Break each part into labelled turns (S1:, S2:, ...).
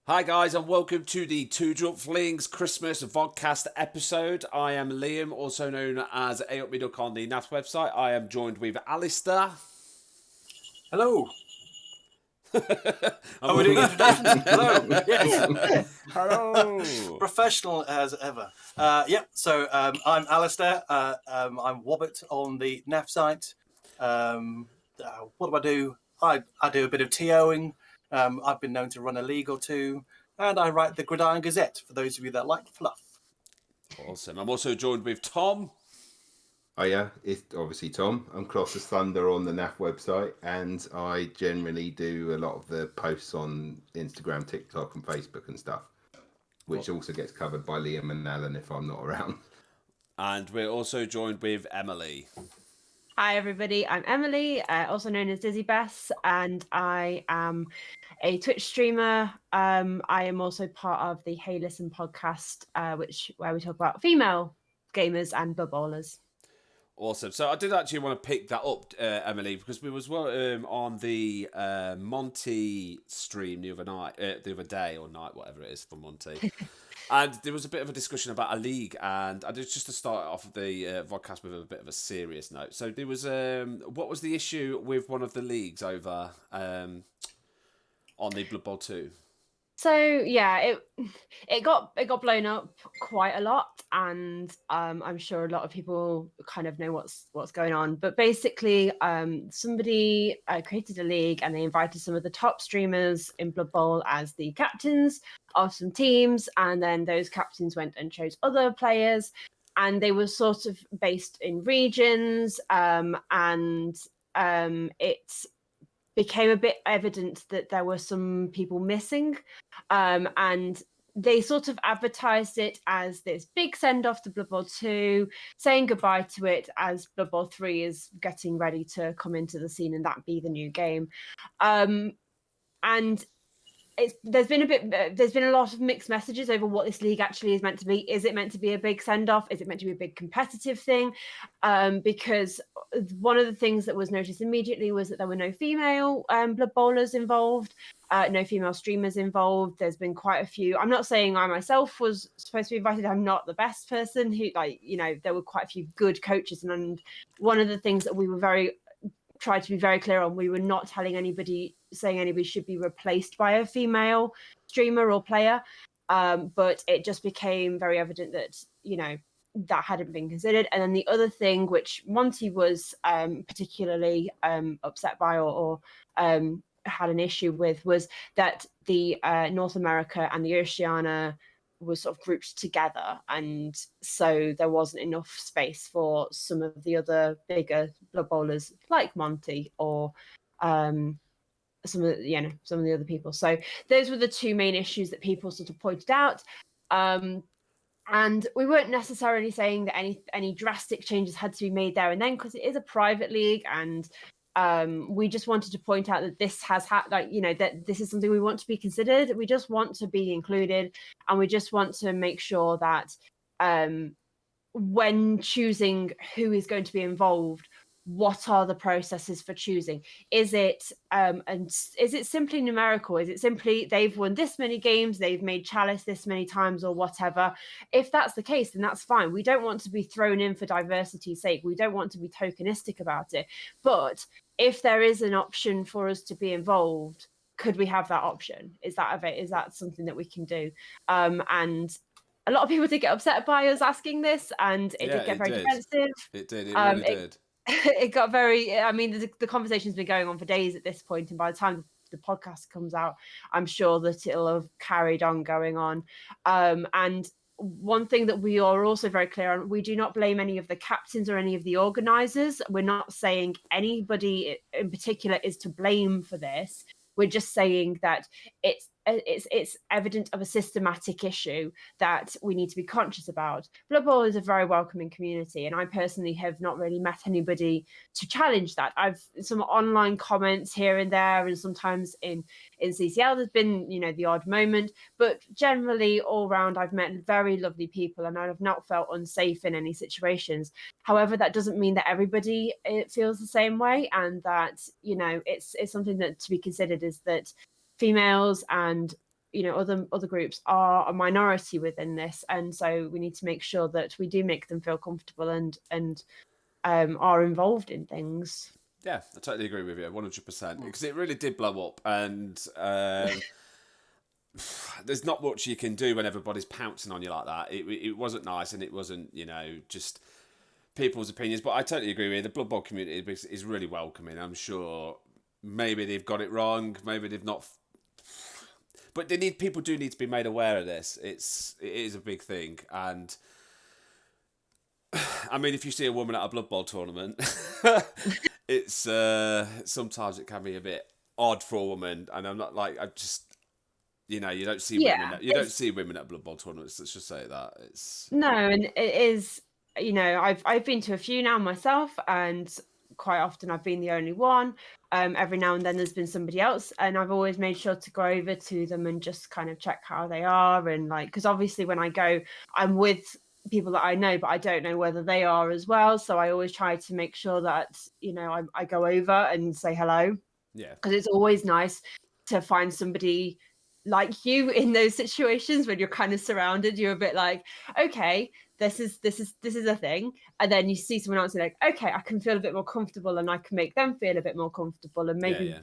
S1: Hi guys and welcome to the Drunk FLings Christmas Vodcast episode. I am Liam, also known as A-Up-Me-Duck on the NAF website. I am joined with Alistair.
S2: Hello.
S1: And
S2: We're doing introductions. Hello. Yes.
S1: Hello.
S2: Professional as ever. So I'm Alistair. I'm Wobbit on the NAF site. What do? I do a bit of TOing. I've been known to run a league or two. And I write the Gridiron Gazette, for those of you that like fluff.
S1: Awesome. I'm also joined with Tom.
S3: Oh yeah, it's obviously Tom. I'm Colossus Thunder on the NAF website, and I generally do a lot of the posts on Instagram, TikTok, and Facebook and stuff, which also gets covered by Liam and Alan if I'm not around.
S1: And we're also joined with Emily.
S4: Hi everybody, I'm Emily, also known as Dizzy Bess, and I am a Twitch streamer. I am also part of the Hey Listen podcast, where we talk about female gamers and Blood Bowlers.
S1: Awesome. So I did actually want to pick that up, Emily, because we was on the Monty stream the other day or night, whatever it is for Monty. And there was a bit of a discussion about a league, and I did just to start off the podcast with a bit of a serious note. So there was what was the issue with one of the leagues over on the Blood Bowl 2?
S4: So yeah, it got blown up quite a lot, and I'm sure a lot of people kind of know what's going on. But basically, somebody created a league, and they invited some of the top streamers in Blood Bowl as the captains of some teams, and then those captains went and chose other players, and they were sort of based in regions, and it became a bit evident that there were some people missing, and they sort of advertised it as this big send-off to Blood Bowl 2, saying goodbye to it as Blood Bowl 3 is getting ready to come into the scene and that be the new game. And there's been a lot of mixed messages over what this league actually is meant to be. Is it meant to be a big send-off? Is it meant to be a big competitive thing? Because one of the things that was noticed immediately was that there were no female Blood Bowlers involved, no female streamers involved. There's been quite a few. I'm not saying I myself was supposed to be invited. I'm not the best person who, there were quite a few good coaches. And one of the things that we were tried to be very clear on, we were not saying anybody should be replaced by a female streamer or player, but it just became very evident that that hadn't been considered. And then the other thing which Monty was particularly upset by or had an issue with was that the North America and the Oceania was sort of grouped together, and so there wasn't enough space for some of the other bigger Blood Bowlers like Monty or some of the other people. So those were the two main issues that people sort of pointed out, and we weren't necessarily saying that any drastic changes had to be made there and then, because it is a private league, and we just wanted to point out that this has that this is something we want to be considered. We just want to be included, and we just want to make sure that when choosing who is going to be involved, what are the processes for choosing? Is it simply numerical? Is it simply they've won this many games, they've made Chalice this many times, or whatever? If that's the case, then that's fine. We don't want to be thrown in for diversity's sake. We don't want to be tokenistic about it. But if there is an option for us to be involved, could we have that option? Is that something that we can do? And a lot of people did get upset by us asking this, and it did get very defensive.
S1: It did. It really did.
S4: It got very. I mean, the conversation's been going on for days at this point, and by the time the podcast comes out, I'm sure that it'll have carried on going on. And one thing that we are also very clear on: we do not blame any of the captains or any of the organisers. We're not saying anybody in particular is to blame for this. We're just saying that it's evident of a systematic issue that we need to be conscious about. Blood Bowl is a very welcoming community, and I personally have not really met anybody to challenge that. I've some online comments here and there, and sometimes in CCL there's been the odd moment, but generally all round I've met very lovely people, and I've not felt unsafe in any situations. However, that doesn't mean that everybody feels the same way, and that it's something that to be considered is that females and other groups are a minority within this, and so we need to make sure that we do make them feel comfortable and are involved in things.
S1: Yeah, I totally agree with you, 100%, because it really did blow up, and there's not much you can do when everybody's pouncing on you like that. It wasn't nice, and it wasn't, just people's opinions. But I totally agree with you. The Blood Bowl community is really welcoming. I'm sure maybe they've got it wrong, maybe they've not. But people do need to be made aware of this. It is a big thing, and I mean, if you see a woman at a Blood Bowl tournament, it's sometimes it can be a bit odd for a woman, and I'm not like I just. You don't see women. You don't see women at Blood Bowl tournaments. Let's just say that it's
S4: no, and it is. I've been to a few now myself, and quite often I've been the only one. Every now and then there's been somebody else, and I've always made sure to go over to them and just kind of check how they are, and because obviously when I go, I'm with people that I know, but I don't know whether they are as well. So I always try to make sure that I go over and say hello.
S1: Yeah,
S4: because it's always nice to find somebody like you in those situations when you're kind of surrounded. You're a bit like, okay, this is a thing, and then you see someone else and you're like, okay, I can feel a bit more comfortable, and I can make them feel a bit more comfortable, and maybe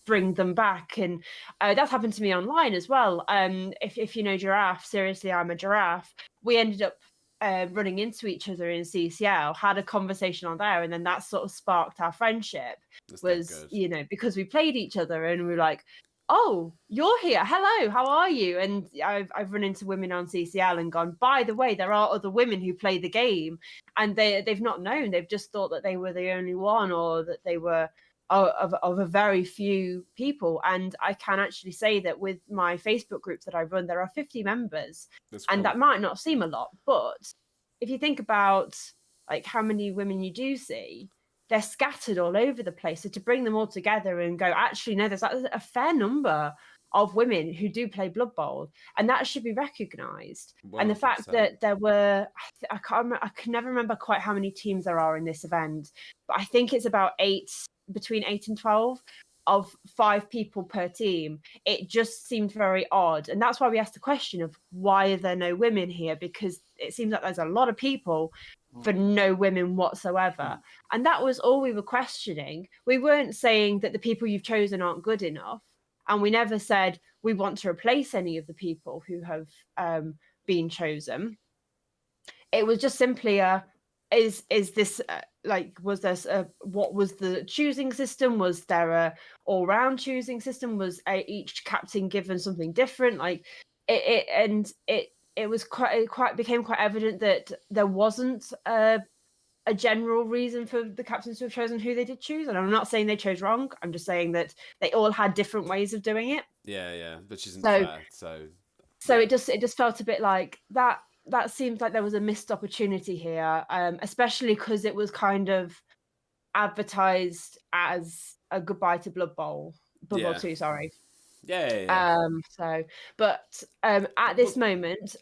S4: bring them back. And that's happened to me online as well. If you know Giraffe, seriously, I'm a Giraffe. We ended up running into each other in CCL, had a conversation on there, and then that sort of sparked our friendship. Because we played each other, and we were like, oh, you're here. Hello, how are you? And I've run into women on CCL and gone, by the way, there are other women who play the game, and they've not known. They've just thought that they were the only one, or that they were of a very few people. And I can actually say that with my Facebook group that I run, there are 50 members.
S1: That's cool.
S4: And that might not seem a lot, but if you think about like how many women you do see, they're scattered all over the place. So to bring them all together and go, actually, no, there's a fair number of women who do play Blood Bowl, and that should be recognised. And the fact that there were, I can never remember quite how many teams there are in this event, but I think it's about between 8 and 12 of 5 people per team. It just seemed very odd. And that's why we asked the question of why are there no women here? Because it seems like there's a lot of people for no women whatsoever. And that was all we were questioning. We weren't saying that the people you've chosen aren't good enough. And we never said we want to replace any of the people who have been chosen. It was just simply is this was this what was the choosing system? Was there a all-round choosing system? Was each captain given something different? Like it was became quite evident that there wasn't a general reason for the captains to have chosen who they did choose. And I'm not saying they chose wrong. I'm just saying that they all had different ways of doing it.
S1: Yeah, which isn't fair. So
S4: it just felt a bit like that. That seems like there was a missed opportunity here, especially because it was kind of advertised as a goodbye to Blood Bowl 2, sorry.
S1: Yeah.
S4: But at this moment,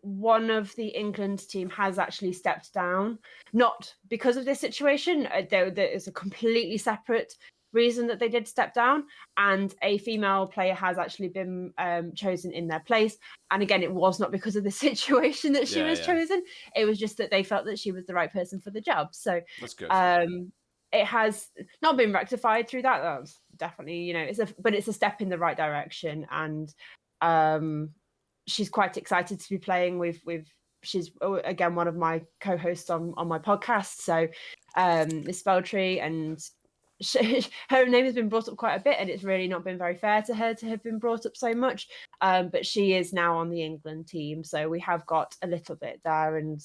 S4: one of the England team has actually stepped down, not because of this situation. There is a completely separate reason that they did step down, and a female player has actually been chosen in their place. And again, it was not because of the situation that she was chosen. It was just that they felt that she was the right person for the job. So
S1: that's good.
S4: It has not been rectified through that. That's definitely, it's a step in the right direction. And she's quite excited to be playing with she's again one of my co-hosts on my podcast. So Miss Speltree, and her name has been brought up quite a bit, and it's really not been very fair to her to have been brought up so much. But she is now on the England team, so we have got a little bit there, and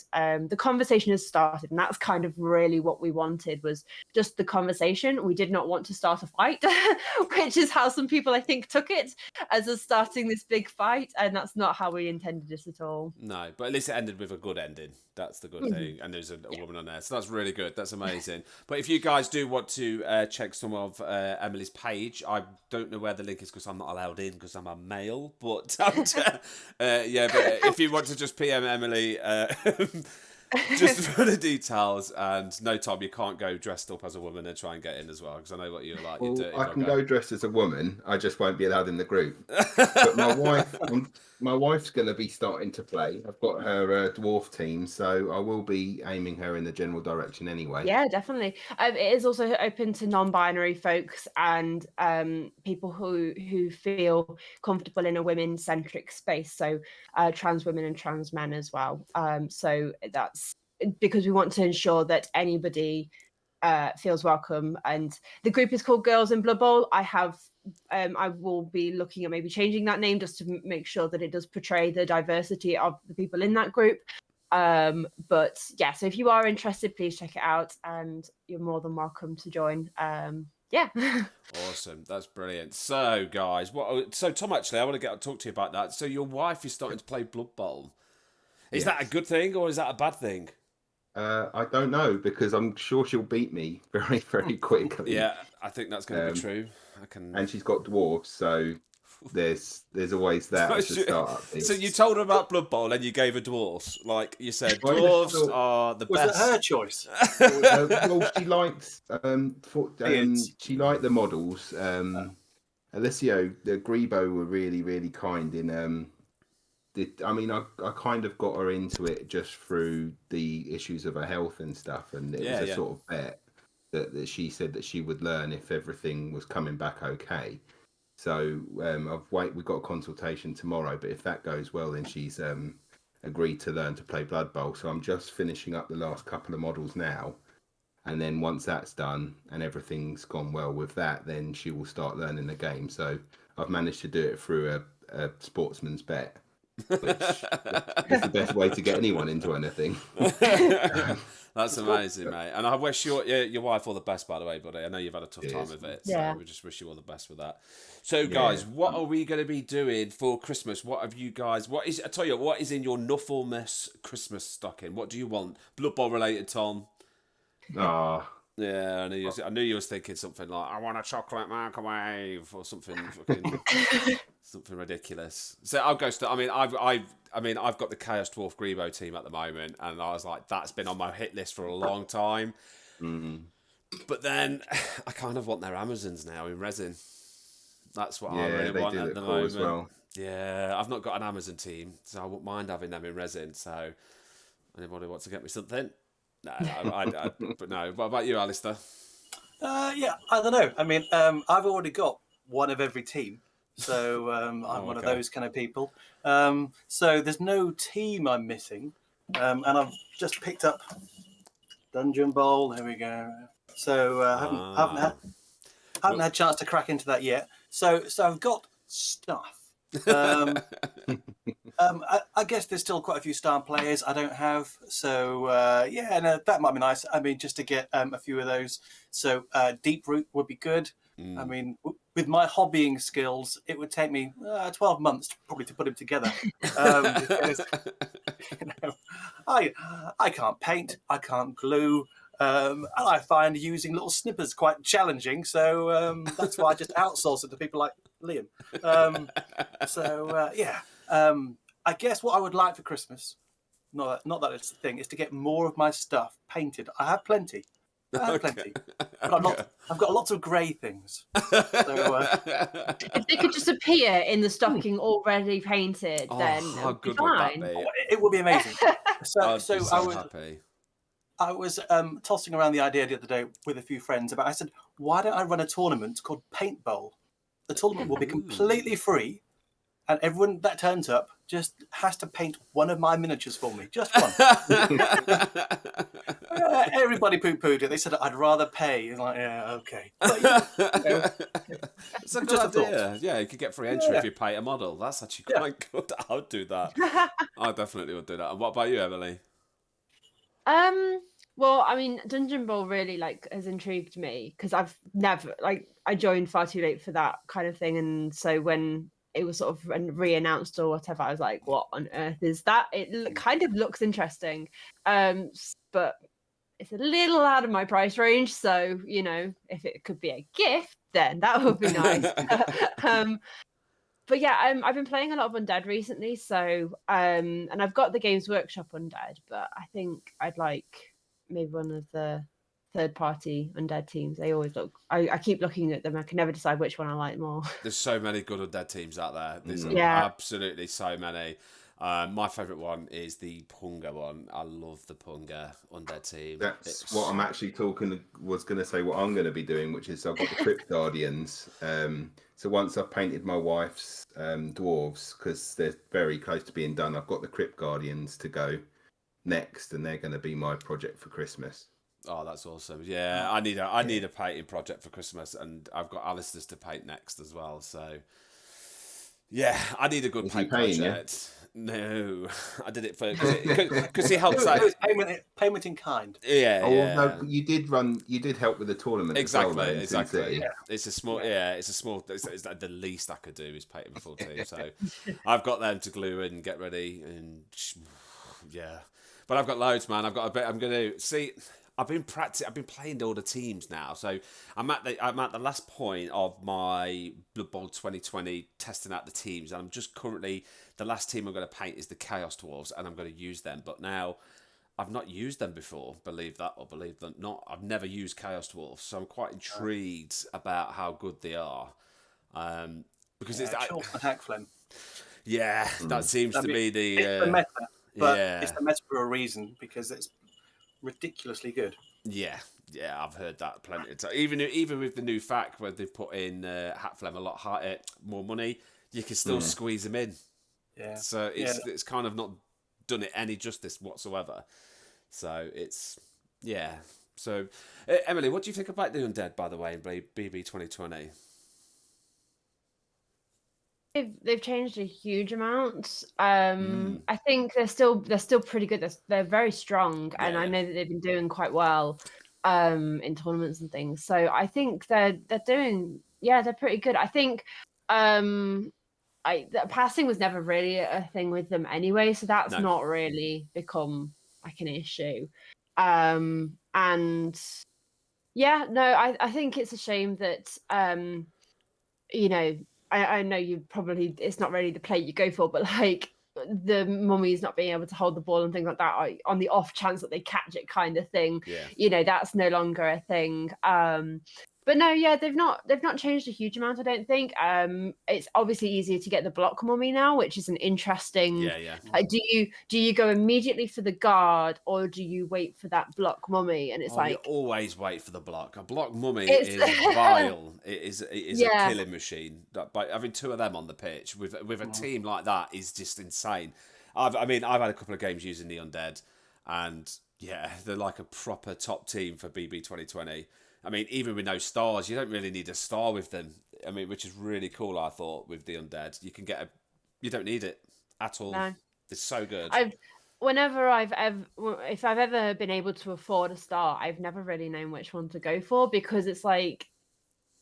S4: the conversation has started, and that's kind of really what we wanted, was just the conversation. We did not want to start a fight, which is how some people I think took it, as us starting this big fight, and that's not how we intended it at all.
S1: No, but at least it ended with a good ending. That's the good thing, and there's a woman on there, so that's really good. That's amazing. But if you guys do want to check some of Emily's page, I don't know where the link is because I'm not allowed in because I'm a male. But but if you want to just PM Emily, just for the details. And no, Tom, you can't go dressed up as a woman and try and get in as well, because I know what you're like. You're
S3: Well,
S1: dirty
S3: I can go dressed as a woman. I just won't be allowed in the group. But my wife's going to be starting to play. I've got her dwarf team, so I will be aiming her in the general direction anyway.
S4: Yeah, definitely. It is also open to non-binary folks and people who feel comfortable in a women-centric space. So trans women and trans men as well. So that's because we want to ensure that anybody feels welcome. And the group is called Girls in Blood Bowl. I will be looking at maybe changing that name just to make sure that it does portray the diversity of the people in that group. But yeah, so if you are interested, please check it out, and you're more than welcome to join. Yeah.
S1: Awesome, that's brilliant. So guys, so Tom, actually I want to talk to you about that. So your wife is starting to play Blood Bowl. Is that a good thing or is that a bad thing?
S3: I don't know, because I'm sure she'll beat me very, very quickly.
S1: Yeah, I think that's going to be true.
S3: And she's got dwarves, so there's always that as a start.
S1: So you told her about Blood Bowl and you gave her dwarves. Like you said, dwarves are the best.
S2: Was it her choice?
S3: Well, she liked she liked the models. Alessio, the Grebo were really, really kind in I kind of got her into it just through the issues of her health and stuff, and it was a sort of bet that she said that she would learn if everything was coming back okay. So we've got a consultation tomorrow, but if that goes well, then she's agreed to learn to play Blood Bowl. So I'm just finishing up the last couple of models now, and then once that's done and everything's gone well with that, then she will start learning the game. So I've managed to do it through a sportsman's bet, which is the best way to get anyone into anything.
S1: That's amazing, mate. And I wish your wife all the best, by the way, buddy. I know you've had a tough time with it, so we just wish you all the best with that. So, guys, what are we going to be doing for Christmas? What have you guys? I tell you, what is in your Nufflemas Christmas stocking? What do you want? Blood Bowl related, Tom? Yeah, I knew you was thinking something like, I want a chocolate microwave or something fucking something ridiculous. So I'll go. I've got the Chaos Dwarf Grebo team at the moment, and I was like, that's been on my hit list for a long time. Mm-hmm. But then I kind of want their Amazons now in resin. That's what I really want at the moment. As well. Yeah, I've not got an Amazon team, so I wouldn't mind having them in resin. So anybody wants to get me something? No, but no. What about you, Alistair?
S2: I don't know. I mean, I've already got one of every team, so I'm one of those kind of people. So there's no team I'm missing, and I've just picked up Dungeon Bowl. There we go. So haven't had a chance to crack into that yet. So I've got stuff. I guess there's still quite a few star players I don't have, so that might be nice. I mean, just to get a few of those. So Deep Root would be good. I mean, with my hobbying skills, it would take me 12 months probably to put them together. Because, I can't paint, I can't glue. And I find using little snippers quite challenging, so that's why I just outsource it to people like Liam. I guess what I would like for Christmas, not that it's a thing, is to get more of my stuff painted. I have plenty. But I've got lots of grey things. So,
S4: if they could just appear in the stocking already painted, then
S1: how good
S4: fine.
S1: would that be?
S2: It would be amazing.
S1: Happy.
S2: I was tossing around the idea the other day with a few friends I said, why don't I run a tournament called Paint Bowl? The tournament will be completely free, and everyone that turns up just has to paint one of my miniatures for me. Just one. Everybody poo-pooed it. They said, I'd rather pay. And like, yeah, okay. But,
S1: it's a good idea. Yeah, you could get free entry if you pay a model. That's actually quite good. I would do that. I definitely would do that. And what about you, Emily?
S4: Well, I mean, Dungeon Bowl really has intrigued me because I've never I joined far too late for that kind of thing, and so when it was sort of re-announced or whatever, I was like, what on earth is that? It kind of looks interesting, but it's a little out of my price range, so if it could be a gift, then that would be nice. but yeah, I've been playing a lot of Undead recently, so and I've got the Games Workshop Undead, but I think I'd like maybe one of the third-party Undead teams. They always look. I keep looking at them. I can never decide which one I like more.
S1: There's so many good Undead teams out there. There's
S4: Yeah.
S1: absolutely so many. My favourite one is the Punga one. I love the Punga Undead team.
S3: That's what I'm actually was going to say what I'm going to be doing, which is I've got the Crypt Guardians. So once I've painted my wife's dwarves, because they're very close to being done, I've got the Crypt Guardians to go next, and they're going to be my project for Christmas.
S1: Oh, that's awesome! Yeah, I need a painting project for Christmas, and I've got Alistair's to paint next as well. So, yeah, I need a good paint project. No, I did it for because he helps out.
S2: Payment in kind.
S1: Yeah, yeah.
S3: No, you did help with the tournament.
S1: Exactly,
S3: as well,
S1: exactly. Yeah. It's a small. It's like the least I could do is paint a full team. So, I've got them to glue and get ready, and yeah. But I've got loads, man. I've got a bit. I'm gonna see. I've been playing all the teams now, so I'm at the last point of my Blood Bowl 2020 testing out the teams, and I'm just currently the last team I'm going to paint is the Chaos Dwarves, and I'm going to use them. But now I've not used them before, believe that or believe that not. I've never used Chaos Dwarves, so I'm quite intrigued about how good they are. Because it's
S2: Chalk and Halfling.
S1: Yeah, that seems to be the
S2: it's the meta, but it's the meta for a reason because it's ridiculously good.
S1: Yeah, I've heard that plenty of times. Even with the new fact where they've put in Halfling a lot higher, more money, you can still squeeze them in.
S2: Yeah.
S1: So it's kind of not done it any justice whatsoever. So it's So Emily, what do you think about the Undead, by the way, in BB 2020?
S4: They've changed a huge amount. I think they're still pretty good. They're very strong, and I know that they've been doing quite well in tournaments and things. So I think they're doing they're pretty good. I think the passing was never really a thing with them anyway, so that's not really become like an issue. And I think it's a shame that I know you probably it's not really the play you go for, but like the mummies not being able to hold the ball and things like that on the off chance that they catch it kind of thing. Yeah. That's no longer a thing. But no, they've not changed a huge amount, I don't think. It's obviously easier to get the block mummy now, which is an interesting.
S1: Yeah.
S4: Do you go immediately for the guard or do you wait for that block mummy? And it's
S1: you always wait for the block. A block mummy
S4: It's-
S1: is vile. It is a killing machine. By having two of them on the pitch with a team like that is just insane. I've had a couple of games using the Undead, and they're like a proper top team for BB 2020. I mean, even with no stars, you don't really need a star with them. I mean, which is really cool, I thought, with the Undead. You can you don't need it at all. No. It's so good.
S4: If I've ever been able to afford a star, I've never really known which one to go for because it's like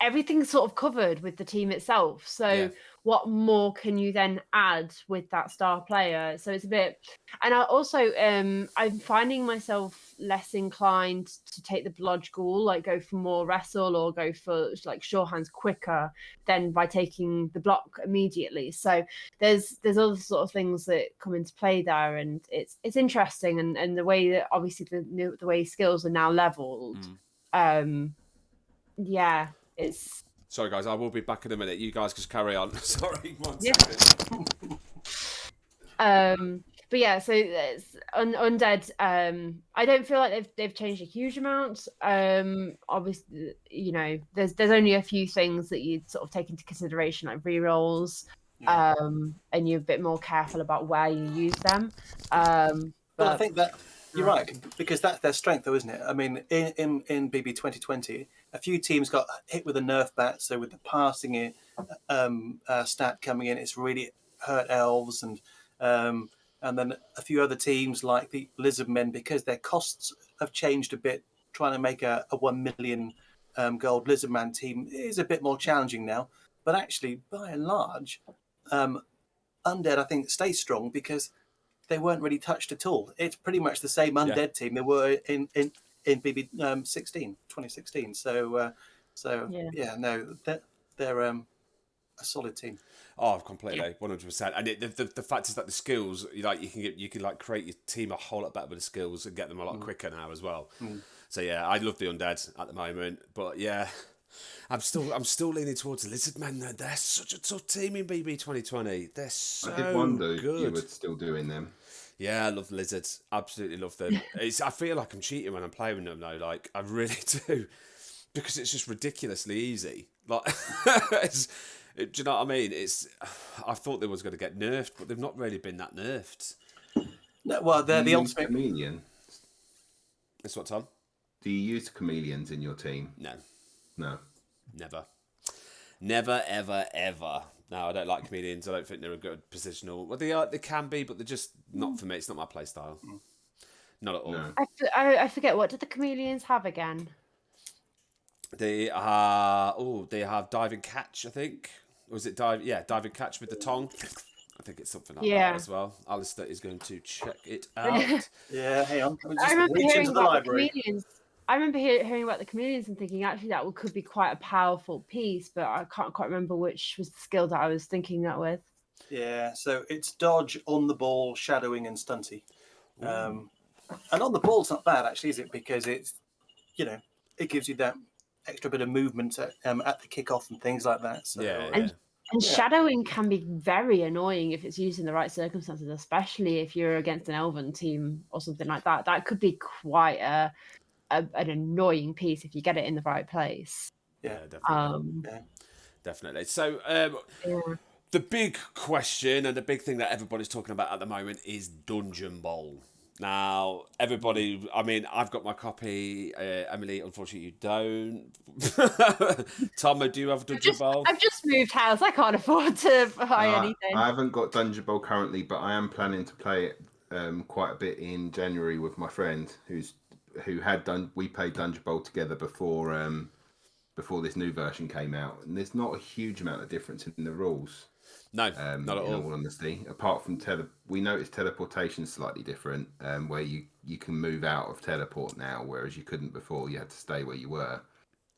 S4: everything's sort of covered with the team itself. So what more can you then add with that star player? So it's a bit, and I also I'm finding myself less inclined to take the blodge ghoul, like go for more wrestle or go for like sure hands quicker than by taking the block immediately. So there's other sort of things that come into play there, and it's interesting, and the way that obviously the way skills are now leveled. It's
S1: sorry guys, I will be back in a minute. You guys just carry on. Sorry, 1 second.
S4: But yeah, so Undead. I don't feel like they've changed a huge amount. Obviously, there's only a few things that you'd sort of take into consideration, like rerolls, and you're a bit more careful about where you use them. But
S2: I think that you're right because that's their strength, though, isn't it? I mean, in BB 2020, a few teams got hit with a nerf bat, so with the passing stat coming in, it's really hurt elves and then a few other teams like the Lizard Men, because their costs have changed a bit. Trying to make a 1 million gold Lizard Man team is a bit more challenging now. But actually, by and large, Undead I think stays strong because they weren't really touched at all. It's pretty much the same Undead team they were in BB 2016. So they're a solid team.
S1: Oh, completely, 100%. And the fact is that the skills, you can like create your team a whole lot better with the skills and get them a lot quicker now as well. So yeah, I love the Undead at the moment, but yeah, I'm still leaning towards the Lizardmen. They're such a tough team in BB 2020. They're so
S3: I did wonder if
S1: good.
S3: you were still doing them.
S1: Yeah, I love the Lizards. Absolutely love them. I feel like I'm cheating when I'm playing them though. Like I really do, because it's just ridiculously easy. Like, do you know what I mean? I thought they was going to get nerfed, but they've not really been that nerfed.
S2: No, well, they're
S3: Do
S2: the
S3: you use
S2: ultimate.
S3: chameleon?
S1: That's what, Tom?
S3: Do you use chameleons in your team?
S1: No,
S3: No.
S1: never, ever, ever. No, I don't like comedians. I don't think they're a good positional. Well, they can be, but they're just not for me. It's not my play style. Not at all.
S3: No.
S4: I forget, what did the chameleons have again?
S1: They have diving catch, I think. Or was it diving catch with the tongue? I think it's something like that as well. Alistair is going to check it out.
S2: Yeah, hang on. Let me
S4: I
S2: just
S4: remember
S2: reach
S4: hearing
S2: into the
S4: about the
S2: library.
S4: chameleons. I remember hearing about the chameleons and thinking actually that could be quite a powerful piece, but I can't quite remember which was the skill that I was thinking that with.
S2: Yeah, so it's dodge, on the ball, shadowing, and stunty. And on the ball's not bad actually, is it? Because it's, it gives you that extra bit of movement at the kickoff and things like that. So,
S4: And shadowing can be very annoying if it's used in the right circumstances, especially if you're against an elven team or something like that. That could be quite an annoying piece if you get it in the right place.
S2: Yeah,
S1: definitely. Definitely. So the big question and the big thing that everybody's talking about at the moment is Dungeon Bowl. Now, everybody, I mean, I've got my copy. Emily, unfortunately, you don't. Tom, do you have a Dungeon Bowl?
S4: I've just moved house. I can't afford to buy anything.
S3: I haven't got Dungeon Bowl currently, but I am planning to play it quite a bit in January with my friend who had done. We played Dungeon Bowl together before this new version came out, and there's not a huge amount of difference in the rules.
S1: No, not at all.
S3: In all honesty, apart from we noticed teleportation slightly different, where you can move out of teleport now, whereas you couldn't before. You had to stay where you were.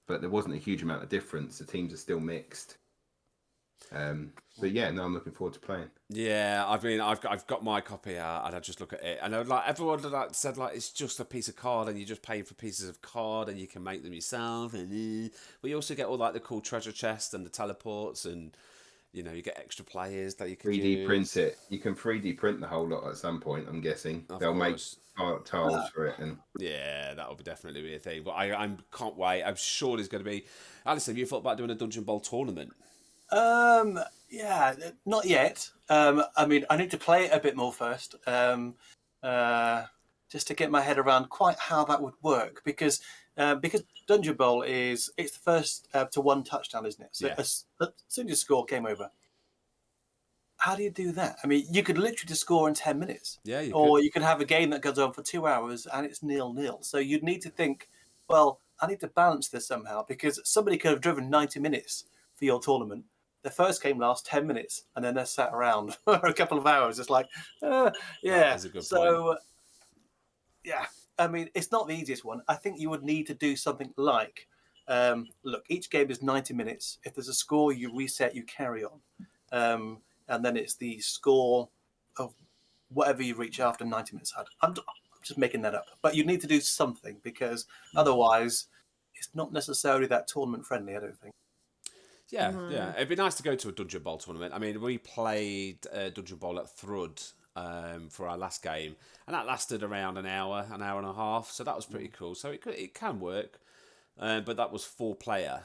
S3: But there wasn't a huge amount of difference. The teams are still mixed. But yeah, no, I'm looking forward to playing.
S1: Yeah, I mean, I've got my copy out, and I just look at it, and everyone said it's just a piece of card, and you're just paying for pieces of card, and you can make them yourself, and but you also get all the cool treasure chests and the teleports, and you get extra players that you can
S3: 3D print it. You can 3D print the whole lot at some point. I'm guessing they'll make tiles for it, and
S1: yeah, that'll definitely be a thing. But I can't wait. I'm sure there's going to be. Alice, have you thought about doing a Dungeon Bowl tournament?
S2: Yeah, not yet. I mean, I need to play it a bit more first, just to get my head around quite how that would work. Because Dungeon Bowl it's the first to one touchdown, isn't it? So as soon as you score, game over. How do you do that? I mean, you could literally just score in 10 minutes.
S1: Yeah,
S2: you could have a game that goes on for 2 hours and it's 0-0. So you'd need to think, well, I need to balance this somehow, because somebody could have driven 90 minutes for your tournament. The first game lasts 10 minutes, and then they're sat around for a couple of hours. It's like, yeah.
S1: That's a good point.
S2: Yeah, I mean, it's not the easiest one. I think you would need to do something like, look, each game is 90 minutes. If there's a score, you reset, you carry on. And then it's the score of whatever you reach after 90 minutes had. I'm just making that up. But you need to do something, because otherwise it's not necessarily that tournament friendly, I don't think.
S1: Yeah. It'd be nice to go to a Dungeon Bowl tournament. I mean, we played Dungeon Bowl at Thrud for our last game, and that lasted around an hour and a half. So that was pretty cool. So it can work, but that was 4-player.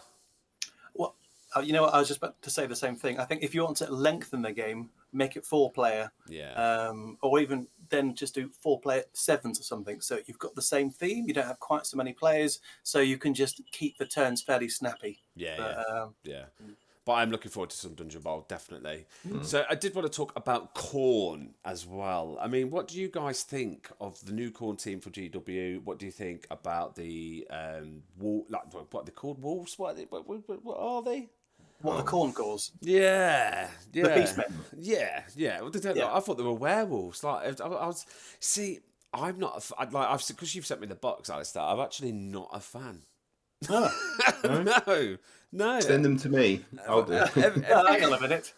S2: Well, you know what? I was just about to say the same thing. I think if you want to lengthen the game, make it 4-player.
S1: Yeah.
S2: Or even then just do 4-player 7s or something. So you've got the same theme. You don't have quite so many players, so you can just keep the turns fairly snappy.
S1: Yeah. But I'm looking forward to some Dungeon Bowl, definitely. So I did want to talk about Khorne as well. I mean, what do you guys think of the new Khorne team for GW? What do you think about the what are they called? Wolves? What are they?
S2: What the Khorne calls?
S1: Yeah.
S2: The Beastmen.
S1: Yeah. I thought they were werewolves. Like I was. See, I'm not. Because you've sent me the box, Alistair. I'm actually not a fan. No.
S3: Send them to me. I'll do.
S2: Hang on a minute.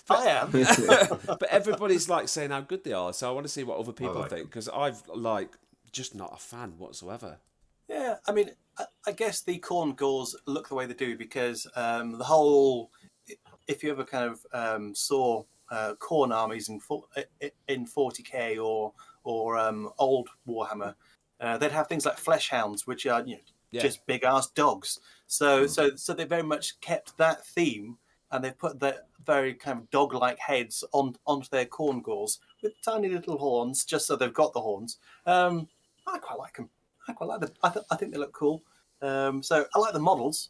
S2: I am.
S1: But everybody's like saying how good they are, so I want to see what other people
S3: like
S1: think, because I've just not a fan whatsoever.
S2: Yeah, I mean, I guess the corn gauls look the way they do because the whole. If you ever kind of saw corn armies in 40k or old Warhammer, they'd have things like flesh hounds, which are just big ass dogs. So they very much kept that theme, and they've put the very kind of dog like heads onto their corn gauls with tiny little horns, just so they've got the horns. I quite like them. I quite like them. I think they look cool. So I like the models.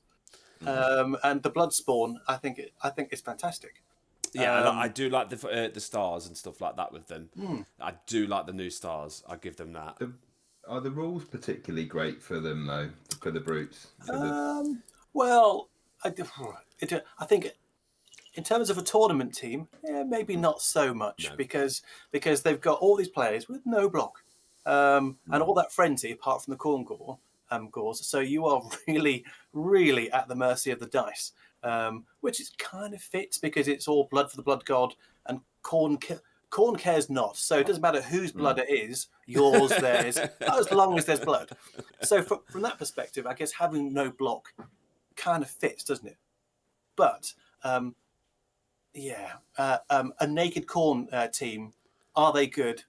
S2: And the Bloodspawn, I think it's fantastic.
S1: Yeah, I do like the stars and stuff like that with them. I do like the new stars. I give them that.
S3: Are the rules particularly great for them though? For the brutes?
S2: Well, I think in terms of a tournament team, maybe not so much because they've got all these players with no block, and all that frenzy apart from the corn gauls. So you are really, really at the mercy of the dice, which is kind of fits because it's all blood for the blood god, and corn cares not. So it doesn't matter whose blood it is, yours, theirs, as long as there's blood. So from that perspective, I guess having no block kind of fits, doesn't it? But a naked corn team, are they good?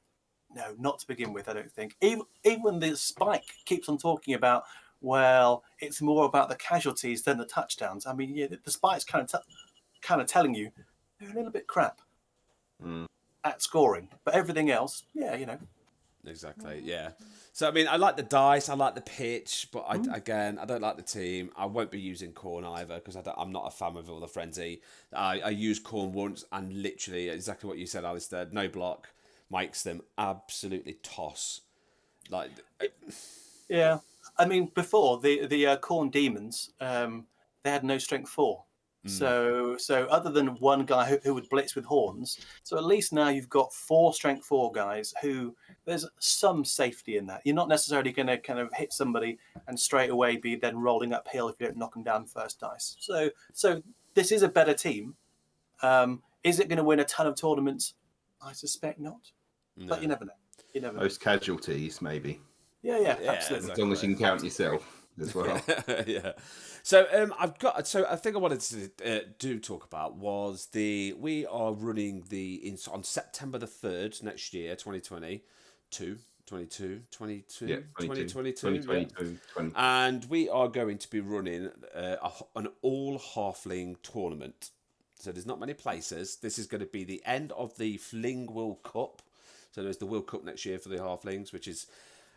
S2: No, not to begin with, I don't think. Even when the Spike keeps on talking about, well, it's more about the casualties than the touchdowns. I mean, the Spike's kind of telling you they're a little bit crap at scoring, but everything else,
S1: Exactly, yeah. So I mean, I like the dice, I like the pitch, but I don't like the team. I won't be using corn either because I'm not a fan of all the frenzy. I used corn once, and literally exactly what you said, Alistair. No block. Makes them absolutely toss.
S2: Yeah, I mean, before the corn demons, they had no strength 4. So other than one guy who would blitz with horns, so at least now you've got 4 strength 4 guys who there's some safety in that. You're not necessarily going to kind of hit somebody and straight away be then rolling uphill if you don't knock them down first dice. So this is a better team. Is it going to win a ton of tournaments? I suspect not. No. But you never know.
S3: Most casualties, maybe.
S2: Yeah, absolutely.
S3: As long as you can count yourself as well.
S1: Yeah. So I think I wanted to do talk about was we are running on September the 3rd next year, 2022. And we are going to be running an all Halfling tournament. So there's not many places. This is going to be the end of the Fling World Cup. So there's the World Cup next year for the Halflings, which is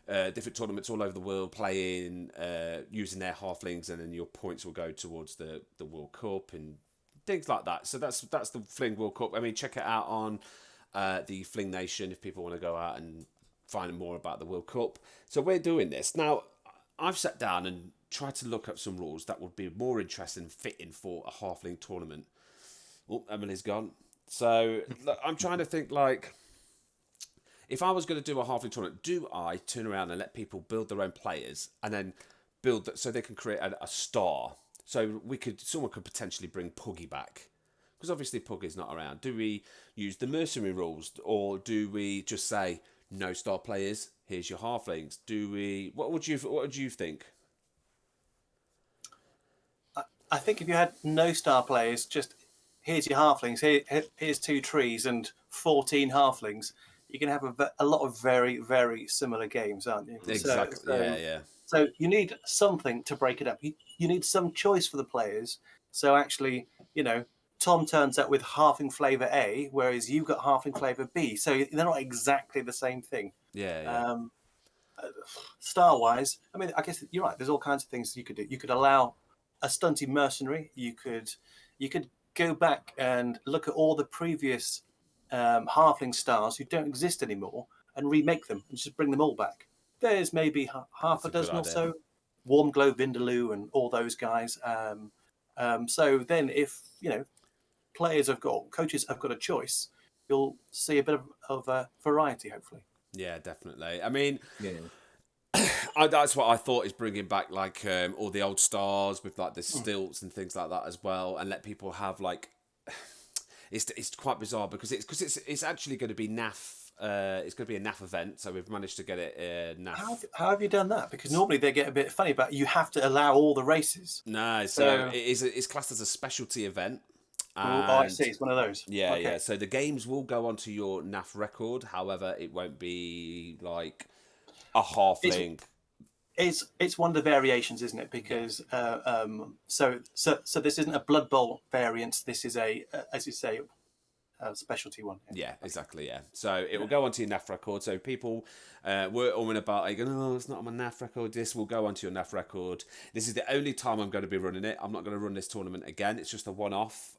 S1: different tournaments all over the world playing, using their Halflings, and then your points will go towards the World Cup and things like that. So that's the Fling World Cup. I mean, check it out on the Fling Nation if people want to go out and find more about the World Cup. So we're doing this. Now, I've sat down and tried to look up some rules that would be more interesting and fitting for a Halfling tournament. Oh, Emily's gone. So look, I'm trying to think if I was going to do a Halfling tournament, do I turn around and let people build their own players and then build so they can create a star? So someone could potentially bring Puggy back because obviously Puggy's not around. Do we use the mercenary rules, or do we just say no star players? Here's your Halflings. What would you think?
S2: I think if you had no star players, just here's your Halflings. Here's 2 trees and 14 Halflings. You can have a lot of very, very similar games, aren't you?
S1: Exactly. Yeah.
S2: So you need something to break it up. You need some choice for the players. So actually, Tom turns up with Halfling flavour A, whereas you've got Halfling flavour B. So they're not exactly the same thing.
S1: Yeah.
S2: Star-wise, I mean, I guess you're right. There's all kinds of things you could do. You could allow a stunty mercenary. You could go back and look at all the previous Halfling stars who don't exist anymore and remake them and just bring them all back. There's maybe half a dozen or so. Warm Glow Vindaloo and all those guys. So then if, coaches have got a choice, you'll see a bit of variety, hopefully.
S1: Yeah, definitely. I mean, That's what I thought, is bringing back like all the old stars with like the stilts and things like that as well, and let people have like it's quite bizarre because it's actually going to be NAF. It's going to be a NAF event, so we've managed to get it NAF.
S2: How have you done that? Because normally they get a bit funny about you have to allow all the races.
S1: No, so it's classed as a specialty event.
S2: Oh, I see. It's one of those.
S1: Yeah,
S2: Okay.
S1: yeah. So the games will go onto your NAF record. However, it won't be like a halfling.
S2: It's one of the variations, isn't it? Because so this isn't a Blood Bowl variant. This is a as you say, a specialty one.
S1: Yeah, exactly. Yeah, so it will go onto your NAF record. So people were almost about like, oh, it's not on my NAF record. This will go onto your NAF record. This is the only time I'm going to be running it. I'm not going to run this tournament again. It's just a one-off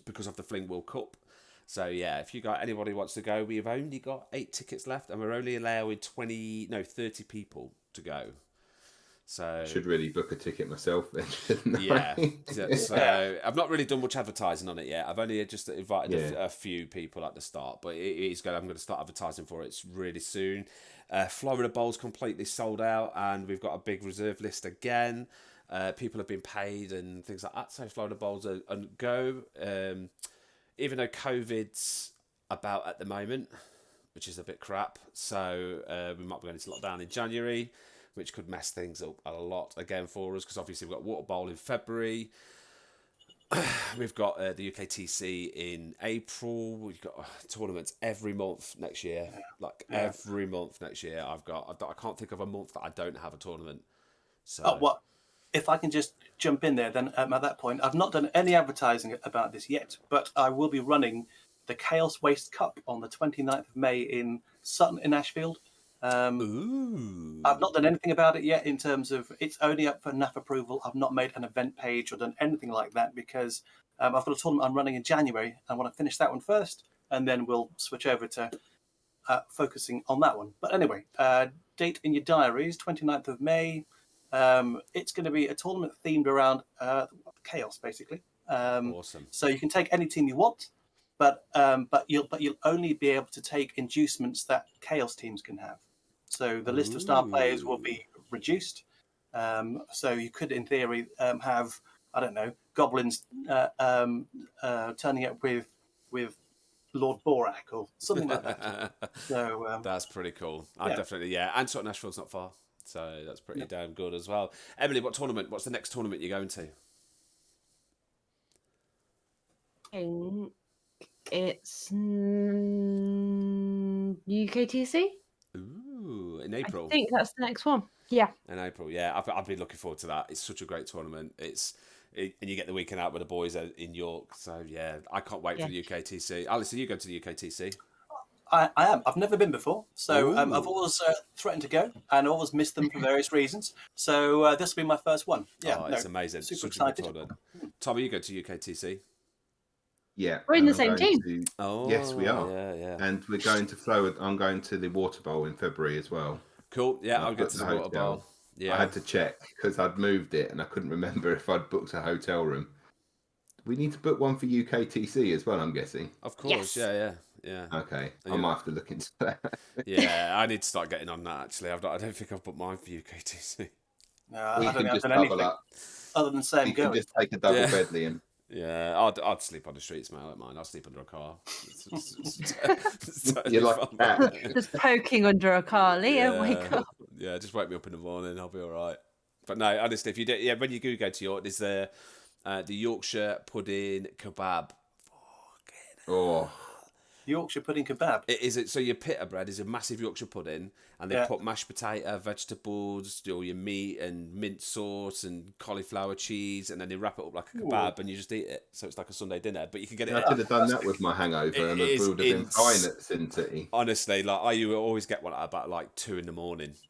S1: because of the Fling World Cup. So yeah, if you got anybody who wants to go, we've only got 8 tickets left, and we're only allowing 30 people to go. So
S3: should really book a ticket myself then, shouldn't I?
S1: Yeah. So I've not really done much advertising on it yet. I've only just invited a few people at the start, but it is good. I'm going to start advertising for it really soon. Florida Bowl's completely sold out, and we've got a big reserve list again. People have been paid and things like that. So Florida Bowl's a go. Even though COVID's about at the moment, which is a bit crap. So we might be going into lockdown in January, which could mess things up a lot again for us, because obviously we've got Water Bowl in February. We've got the UKTC in April. We've got tournaments every month next year. Every month next year, I can't think of a month that I don't have a tournament. So,
S2: if I can just jump in there, then at that point, I've not done any advertising about this yet, but I will be running the Chaos Waste Cup on the 29th of May in Sutton in Ashfield.
S1: Ooh.
S2: I've not done anything about it yet in terms of it's only up for NAF approval. I've not made an event page or done anything like that because I've got a tournament I'm running in January. I want to finish that one first, and then we'll switch over to focusing on that one. But anyway, date in your diaries, 29th of May. It's going to be a tournament themed around chaos, basically.
S1: Awesome.
S2: So you can take any team you want, but you'll only be able to take inducements that chaos teams can have. So the list of star players will be reduced. So you could, in theory, have, I don't know, goblins turning up with Lord Borak or something like that. So
S1: that's pretty cool. I definitely, and Sutton Ashfield's not far, so that's pretty damn good as well. Emily, what's the next tournament you're going to?
S4: It's UKTC.
S1: Ooh, in April.
S4: I think that's the next one. Yeah.
S1: In April, yeah. I've been looking forward to that. It's such a great tournament. And you get the weekend out with the boys in York. So yeah, I can't wait for the UKTC. Alice, are you going to the UKTC?
S2: I am. I've never been before, so I've always threatened to go and always missed them for various reasons. So this will be my first one. Yeah,
S1: it's amazing.
S2: Super
S1: excited.
S2: excited.
S1: Tom, are you going to UKTC?
S3: Yeah,
S4: we're in the same team.
S3: Yes, we are.
S1: Yeah.
S3: And we're going to flow. I'm going to the Water Bowl in February as well.
S1: Cool. Yeah, I'll get to the Water Bowl. Yeah,
S3: I had to check because I'd moved it and I couldn't remember if I'd booked a hotel room. We need to book one for UKTC as well, I'm guessing.
S1: Of course. Yes. Yeah.
S3: Okay, I might have to look into that.
S1: Yeah, I need to start getting on that. Actually, I don't think I've booked mine for UKTC.
S2: No, I don't think I've done anything other than say I'm going.
S3: You can just take a double bed, Liam.
S1: Yeah, I'd sleep on the streets, mate. I don't mind. I'll sleep under a car.
S3: You're like that.
S4: Just poking under a car, Liam. Wake up.
S1: Yeah, just wake me up in the morning. I'll be all right. But no, honestly, if you do, when you do go to York, there's the Yorkshire pudding kebab.
S3: Oh.
S2: Yorkshire pudding kebab.
S1: So your pita bread is a massive Yorkshire pudding, and they put mashed potato, vegetables, your meat and mint sauce and cauliflower cheese, and then they wrap it up like a kebab, and you just eat it. So it's like a Sunday dinner, but you can get it.
S3: I could have done that with my hangover, and I would have been fine at Sin City.
S1: Honestly, you always get one at about like 2 a.m.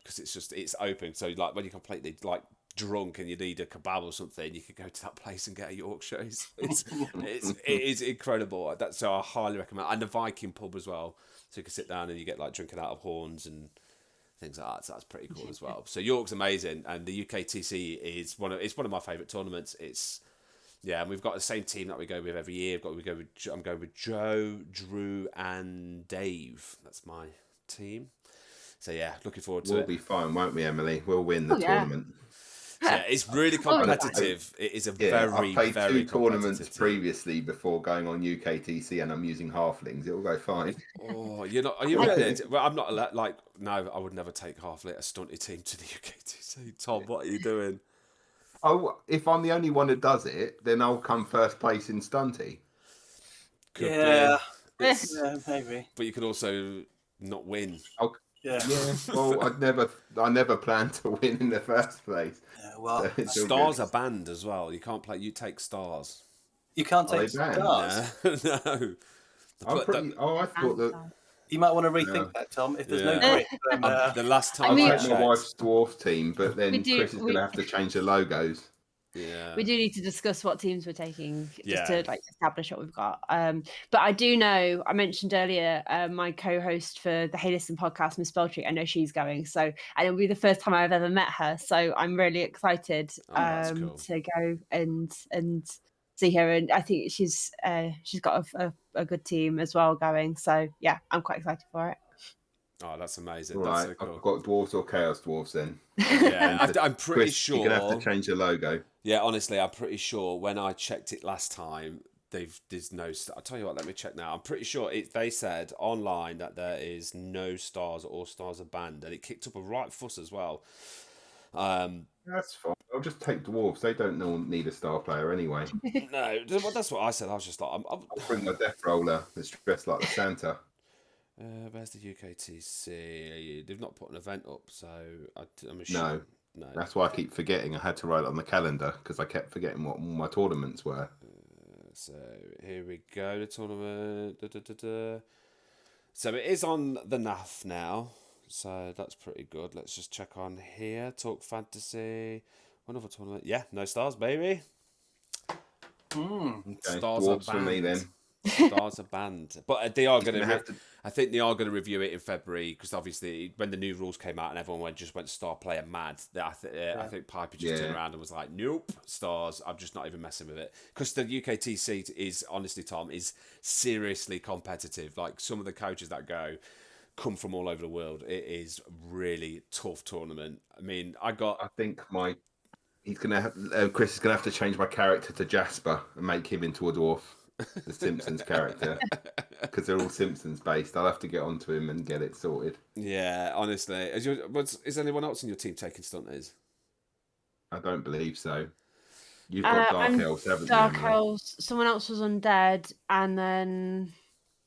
S1: because it's open. So like when you're completely like drunk and you need a kebab or something, you could go to that place and get a Yorkshire. It is incredible. So I highly recommend. And the Viking pub as well, so you can sit down and you get like drinking out of horns and things like that. So that's pretty cool as well. So York's amazing, and the UKTC is one of my favourite tournaments. And we've got the same team that we go with every year. I'm going with Joe, Drew, and Dave. That's my team. So yeah, looking forward to
S3: We'll
S1: it.
S3: be fine, won't we, Emily? We'll win the tournament.
S1: So yeah, it's really competitive. It is a
S3: I've played
S1: very
S3: two tournaments
S1: competitive team.
S3: previously before going on UKTC, and I'm using halflings. It will go fine.
S1: Oh, you're not? Are you really? Well, I'm not. Like, no, I would never take a stunty team to the UKTC. Tom, what are you doing?
S3: Oh, if I'm the only one that does it, then I'll come first place in stunty.
S1: Could
S2: Yeah.
S1: be.
S2: Yeah, maybe.
S1: But you could also not win.
S2: Yeah.
S3: Well, I never planned to win in the first place.
S2: Yeah, well,
S3: So
S1: Stars are banned as well. You can't play. You take stars.
S2: you can't
S3: Are
S2: take
S3: they banned?
S2: stars.
S1: No.
S3: I'm pretty. I thought that.
S2: You might want to rethink that, Tom. If there's no
S1: Yeah.
S2: grid, then
S1: The last time
S4: I mean-
S3: I'll
S1: I
S3: take my
S1: checked,
S3: wife's dwarf team, but then
S4: We do-
S3: Chris is going to have to change the logos.
S1: yeah,
S4: We do need to discuss what teams we're taking just
S1: Yeah.
S4: to like establish what we've got. But I do know I mentioned earlier my co-host for the Hey Listen podcast, Miss Beltry. I know she's going, so and it'll be the first time I've ever met her. So I'm really excited
S1: that's cool.
S4: to go and see her. And I think she's got a good team as well going. So yeah, I'm quite excited for it.
S1: Oh, that's amazing.
S3: All
S1: That's
S3: right,
S1: so cool.
S3: I've got dwarves or chaos dwarves then.
S1: Yeah, I'm pretty
S3: Chris,
S1: sure.
S3: you're going to have to change the logo.
S1: Yeah, honestly, I'm pretty sure when I checked it last time, there's no. I'll tell you what. Let me check now. I'm pretty sure they said online that there is no stars or stars are banned, and it kicked up a right fuss as well.
S3: That's fine. I'll just take dwarves. They don't need a star player anyway.
S1: No, that's what I said. I was just like,
S3: I'll bring my death roller that's dressed like the Santa.
S1: where's the UKTC? They've not put an event up, so I'm assuming. No.
S3: That's why I keep forgetting. I had to write it on the calendar because I kept forgetting what all my tournaments were.
S1: So here we go. The tournament. So it is on the NAF now. So that's pretty good. Let's just check on here. Talk fantasy. One other tournament. Yeah, no stars, baby.
S3: Okay,
S1: Stars
S3: dwarves
S1: are
S3: for me
S1: banned.
S3: then.
S1: Stars are banned, but they are going
S3: Gonna
S1: to.
S3: have to-
S1: I think they are going to review it in February because obviously when the new rules came out and everyone just went star player mad, I think Piper just turned around and was like, "Nope, stars. I'm just not even messing with it." Because the UKTC is honestly, Tom, is seriously competitive. Like some of the coaches that go come from all over the world. It is really tough tournament. I mean,
S3: I think he's gonna have Chris is gonna have to change my character to Jasper and make him into a dwarf, the Simpsons character, because they're all Simpsons based. I'll have to get onto him and get it sorted.
S1: Yeah, honestly, is anyone else in your team taking stunters?
S3: I don't believe so. You've got Dark Elves, haven't you?
S4: Dark
S3: Emily?
S4: Elves. Someone else was Undead, and then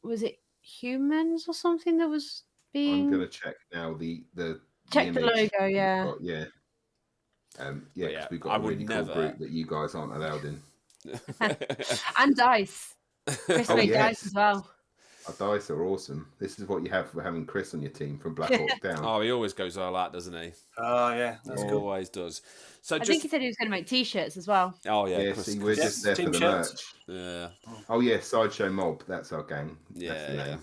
S4: was it humans or something that was being?
S3: I'm gonna check now the
S4: Check the
S3: image
S4: logo,
S3: we've
S4: yeah.
S3: got, yeah.
S1: Yeah,
S3: Because we've
S1: I
S3: got a
S1: would
S3: really
S1: never-
S3: cool group that you guys aren't allowed in.
S4: And dice. Chris made dice as well.
S3: Our dice are awesome. This is what you have for having Chris on your team from Black Hawk Down.
S1: Oh, he always goes all out, doesn't he?
S2: Oh yeah, that's cool.
S1: Always does. So
S4: I think he said he was going to make T-shirts as well.
S1: Oh yeah,
S3: Yeah,
S1: Chris,
S3: see, we're just there for
S2: team
S3: the
S2: shirts.
S3: merch.
S1: yeah,
S3: Oh yeah, Sideshow Mob. That's our gang. That's the
S1: yeah,
S3: name.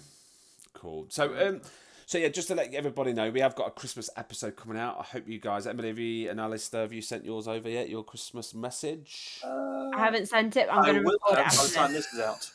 S1: cool. So yeah, just to let everybody know, we have got a Christmas episode coming out. I hope you guys, Emily and Alistair, have you sent yours over yet? Your Christmas message?
S4: I haven't sent it. I'm
S2: I
S4: going to
S2: will
S4: record it
S2: have by the time
S4: after.
S2: this is out.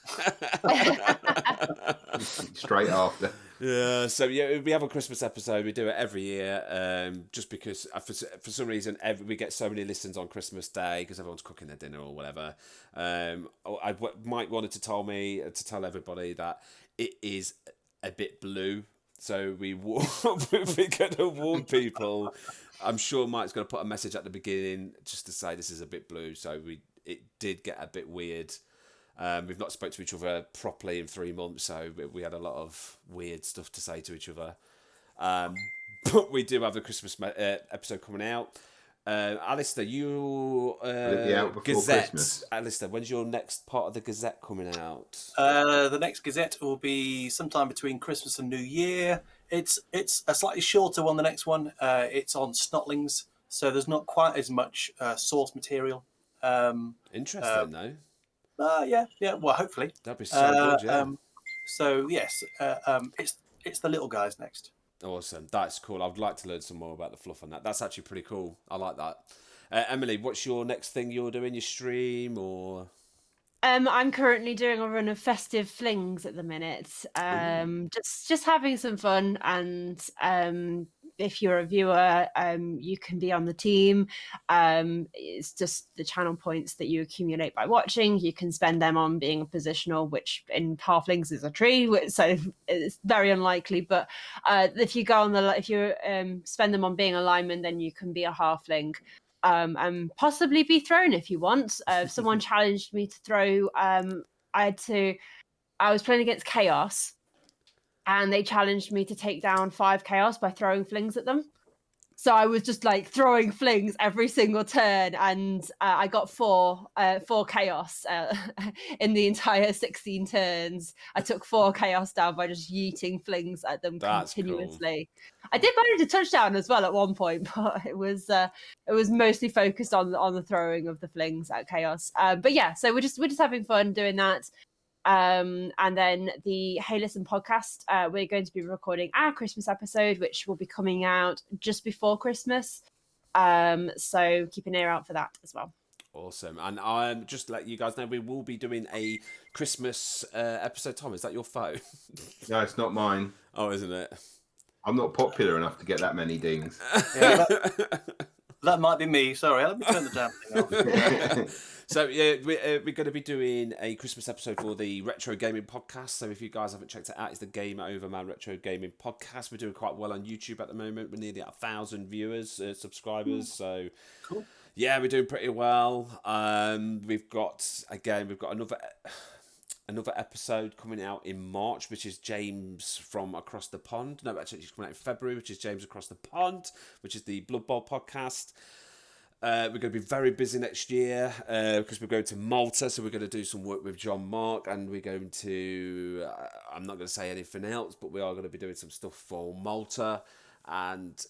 S3: Straight after.
S1: Yeah, so yeah, we have a Christmas episode. We do it every year, just because for some reason we get so many listens on Christmas Day because everyone's cooking their dinner or whatever. Mike wanted to tell everybody that it is a bit blue, so we're going to warn people. I'm sure Mike's going to put a message at the beginning just to say this is a bit blue. So it did get a bit weird. We've not spoke to each other properly in 3 months, so we had a lot of weird stuff to say to each other. But we do have the Christmas episode coming out. Alistair, you
S3: it be out before
S1: Gazette.
S3: Christmas?
S1: Alistair, when's your next part of the Gazette coming out?
S2: The next Gazette will be sometime between Christmas and New Year. It's a slightly shorter one. The next one, it's on snotlings, so there's not quite as much source material.
S1: Interesting, though.
S2: Yeah. Well, hopefully.
S1: That'd be so good, yeah.
S2: So yes, it's the little guys next.
S1: Awesome. That's cool. I'd like to learn some more about the fluff on that. That's actually pretty cool. I like that. Emily, what's your next thing you're doing? Your stream or?
S4: I'm currently doing a run of festive flings at the minute. Just having some fun, and if you're a viewer, you can be on the team. It's just the channel points that you accumulate by watching. You can spend them on being a positional, which in Halflings is a tree, so it's very unlikely. But if you go on if you spend them on being a lineman, then you can be a halfling. And possibly be thrown if you want. Someone challenged me to throw. I was playing against Chaos, and they challenged me to take down 5 Chaos by throwing flings at them. So I was just like throwing flings every single turn, and I got 4 Chaos in the entire 16 turns. I took 4 Chaos down by just yeeting flings at them continuously. Cool. I did manage a touchdown as well at one point, but it was mostly focused on the throwing of the flings at Chaos. But yeah, so we're just having fun doing that. And then the Hey Listen podcast, we're going to be recording our Christmas episode, which will be coming out just before Christmas. So keep an ear out for that as well.
S1: Awesome. And just to let you guys know, we will be doing a Christmas episode. Tom, is that your phone?
S3: No, it's not mine.
S1: Oh, isn't it?
S3: I'm not popular enough to get that many dings.
S2: Yeah, that might be me. Sorry, let me turn the damn thing off.
S1: So yeah, we're going to be doing a Christmas episode for the Retro Gaming Podcast. So if you guys haven't checked it out, it's the Game Over Man Retro Gaming Podcast. We're doing quite well on YouTube at the moment. We're nearly at 1,000 viewers, subscribers. So
S2: cool.
S1: Yeah, we're doing pretty well. We've got another episode coming out in March, which is James from Across the Pond. No, actually, it's coming out in February, which is James Across the Pond, which is the Blood Bowl podcast. We're going to be very busy next year because we're going to Malta, so we're going to do some work with John Mark, and we're going to, I'm not going to say anything else, but we are going to be doing some stuff for Malta. And,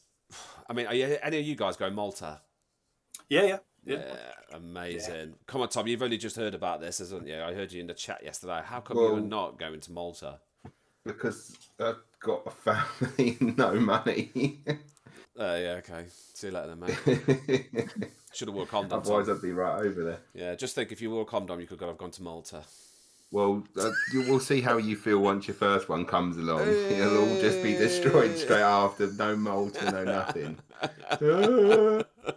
S1: I mean, are any of you guys going Malta?
S2: Yeah,
S1: amazing. Yeah. Come on, Tom, you've only just heard about this, haven't you? I heard you in the chat yesterday. How come you're not going to Malta?
S3: Because I've got a family and no money.
S1: Yeah, okay. See you later then, mate. Should have wore a condom.
S3: Otherwise, I'd be right over there.
S1: Yeah, just think if you wore a condom, you could have gone to Malta.
S3: Well, we'll see how you feel once your first one comes along. It'll all just be destroyed straight after. No Malta, no nothing.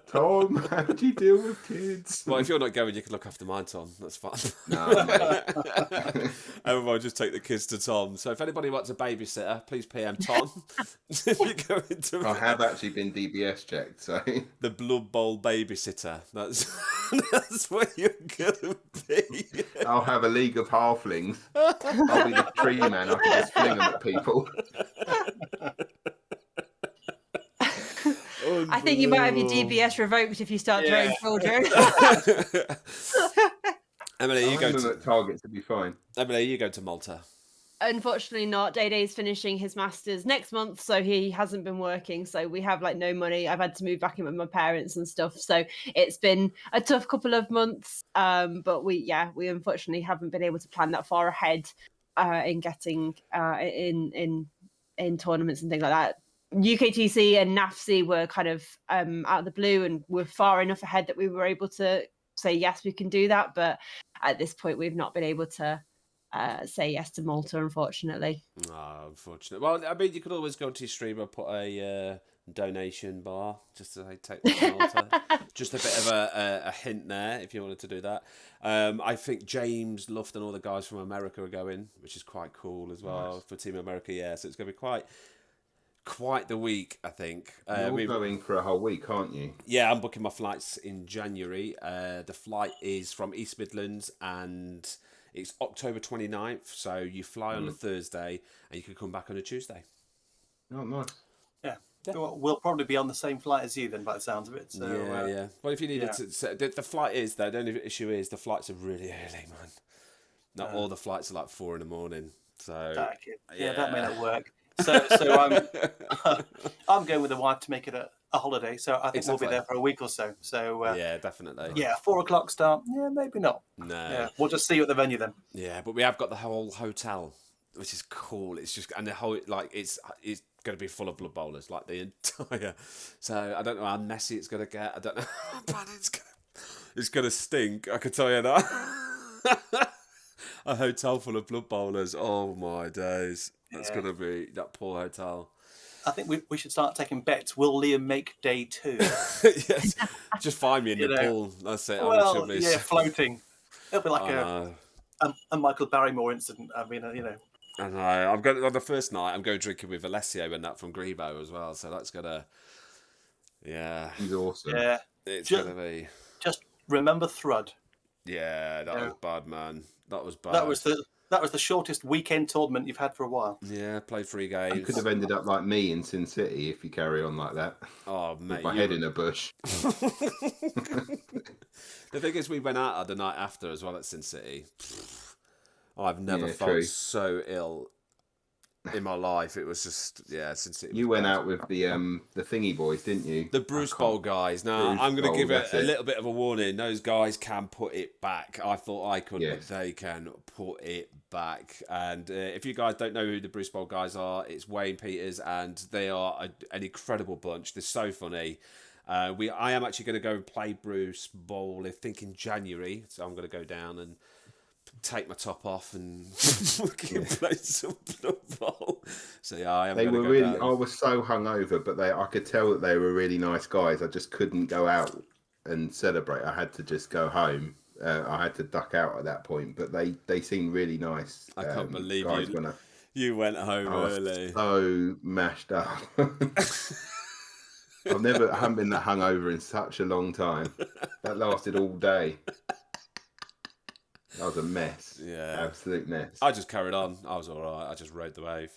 S3: Tom, how do you deal with kids?
S1: Well, if you're not going, you can look after mine, Tom. That's fine.
S3: No, mate.
S1: Everyone just take the kids to Tom. So if anybody wants a babysitter, please PM Tom. If you go into
S3: I have actually been DBS checked, so
S1: the Blood Bowl babysitter. That's what you're gonna be.
S3: I'll have a league of halflings. I'll be the tree man. I can just fling them at people.
S4: I think you might have your DBS revoked if you start throwing children.
S1: Emily, you go to
S3: targets to be fine.
S1: Emily, you go to Malta.
S4: Unfortunately not. Day's finishing his masters next month, so he hasn't been working, so we have like no money. I've had to move back in with my parents and stuff, so it's been a tough couple of months, but we unfortunately haven't been able to plan that far ahead in getting in tournaments and things like that. UKTC and NAFC were kind of out of the blue and were far enough ahead that we were able to say yes, we can do that, but at this point we've not been able to say yes to Malta, unfortunately.
S1: Oh, unfortunately. Well, I mean, you could always go to your streamer, put a donation bar just to take to Malta. Just a bit of a hint there if you wanted to do that. I think James Luft and all the guys from America are going, which is quite cool as well. Nice. For Team America. Yeah, so it's going to be quite the week, I think.
S3: You're going for a whole week, aren't you?
S1: Yeah, I'm booking my flights in January. The flight is from East Midlands and it's October 29th. So you fly on a Thursday and you can come back on a Tuesday.
S3: Oh, nice.
S2: Yeah. We'll probably be on the same flight as you then, by the sounds of it. So,
S1: yeah. Well, if you needed to... So the flight is, though, the only issue is the flights are really early, man. Not all the flights are like 4 a.m. So...
S2: that may not work. So I'm going with the wife to make it a holiday. So I think we'll be there for a week or so. So
S1: yeah, definitely.
S2: Yeah, 4:00 start. Yeah, maybe not.
S1: No.
S2: Yeah, we'll just see you at the venue then.
S1: Yeah, but we have got the whole hotel, which is cool. It's just and the whole it's going to be full of blood bowlers, like the entire. So I don't know how messy it's going to get. I don't know, but it's going to stink. I can tell you that. A hotel full of Blood Bowlers. Oh my days. That's
S2: Yeah.
S1: going to be that poor hotel.
S2: I think we should start taking bets. Will Liam make day 2?
S1: Yes. Just find me in
S2: You
S1: the
S2: know,
S1: pool. That's it.
S2: well, yeah, floating. It'll be like
S1: I know.
S2: a Michael Barrymore incident. I mean, you know.
S1: I know. I'm going on the first night. I'm going drinking with Alessio and that from Grebo as well. So that's gonna, yeah,
S3: He's awesome.
S2: Yeah.
S1: it's
S2: Just,
S1: gonna be.
S2: just remember Thrud.
S1: Yeah, that
S2: Yeah.
S1: was bad, man. That was bad.
S2: That was the shortest weekend tournament you've had for a while.
S1: Yeah, played 3
S3: You
S1: games.
S3: could have ended up like me in Sin City if you carry on like that.
S1: Oh,
S3: With
S1: mate,
S3: my head in a bush.
S1: The thing is, we went out the night after as well at Sin City. I've never
S3: Yeah,
S1: felt
S3: true.
S1: so ill in my life. It was just, yeah, Sin City.
S3: You
S1: was
S3: went
S1: bad.
S3: out with the thingy boys, didn't you?
S1: The Bruce Bowl guys. Now,
S3: Bruce
S1: I'm going to
S3: Bowl,
S1: give
S3: that's
S1: a
S3: it.
S1: little bit of a warning. Those guys can put it back. I thought I could,
S3: Yes.
S1: but they can put it back. And if you guys don't know who the Bruce Bowl guys are, it's Wayne Peters, and they are an incredible bunch. They're so funny. I am actually going to go and play Bruce Bowl, I think, in January. So I'm going to go down and take my top off and fucking play some Blood Bowl. So yeah, I am
S3: They
S1: going
S3: were
S1: to go
S3: really.
S1: down.
S3: I was so hungover, but I could tell that they were really nice guys. I just couldn't go out and celebrate. I had to just go home. I had to duck out at that point. But they seemed really nice.
S1: I can't believe
S3: guys
S1: you.
S3: When
S1: You went home
S3: I was
S1: early.
S3: so mashed up. I haven't been that hungover in such a long time. That lasted all day. That was a mess.
S1: Yeah.
S3: Absolute mess.
S1: I just carried on. I was all right. I just rode the wave.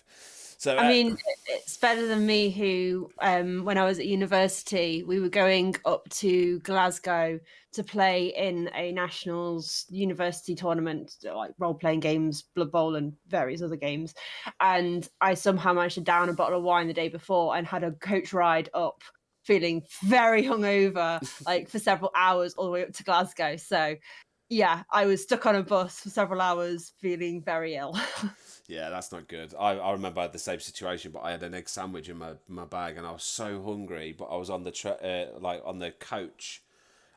S1: So
S4: I mean, it's better than me who, when I was at university, we were going up to Glasgow to play in a nationals university tournament, like role-playing games, Blood Bowl and various other games. And I somehow managed to down a bottle of wine the day before and had a coach ride up feeling very hungover, like for several hours all the way up to Glasgow. So yeah, I was stuck on a bus for several hours feeling very ill.
S1: yeah, that's not good. I remember I had the same situation, but I had an egg sandwich in my bag, and I was so hungry. But I was on the on the coach,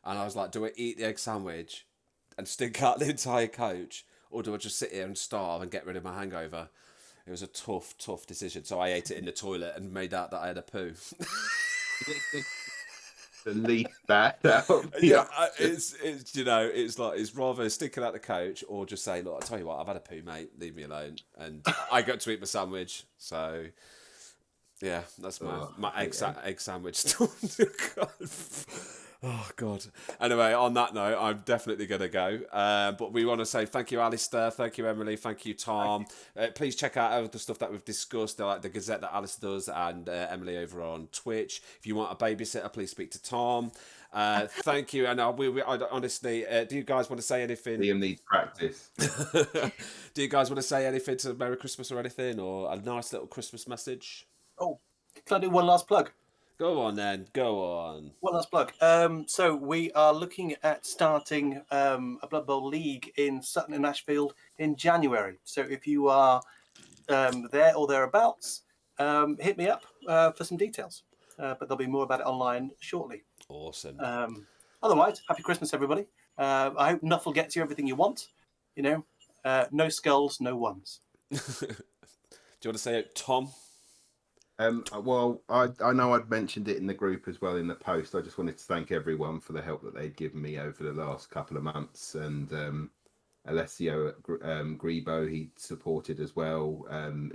S1: and I was like, do I eat the egg sandwich and stink out the entire coach, or do I just sit here and starve and get rid of my hangover? It was a tough decision. So I ate it in the toilet and made out that I had a poo.
S3: The least bad out.
S1: Yeah, it's like it's rather sticking out the coach or just saying, look, I tell you what, I've had a poo, mate. Leave me alone. And I got to eat my sandwich. So yeah, that's my egg sandwich story. Oh God. Anyway, on that note, I'm definitely going to go. But we want to say thank you, Alistair. Thank you, Emily. Thank you, Tom. Please check out all the stuff that we've discussed, like the Gazette that Alistair does, and Emily over on Twitch. If you want a babysitter, please speak to Tom. Thank you. And I honestly, do you guys want to say anything?
S3: Liam needs practice.
S1: Do you guys want to say anything to Merry Christmas or anything, or a nice little Christmas message?
S2: Oh, can I do one last plug?
S1: Go on then. Go on.
S2: One last plug. So we are looking at starting a Blood Bowl league in Sutton and Ashfield in January. So if you are there or thereabouts, hit me up for some details. But there'll be more about it online shortly.
S1: Awesome.
S2: Otherwise, happy Christmas, everybody. I hope Nuffle gets you everything you want. You know, no skulls, no ones.
S1: Do you want to say it, Tom?
S3: Well, I know I'd mentioned it in the group as well in the post. I just wanted to thank everyone for the help that they'd given me over the last couple of months. And Alessio Grebo, he supported as well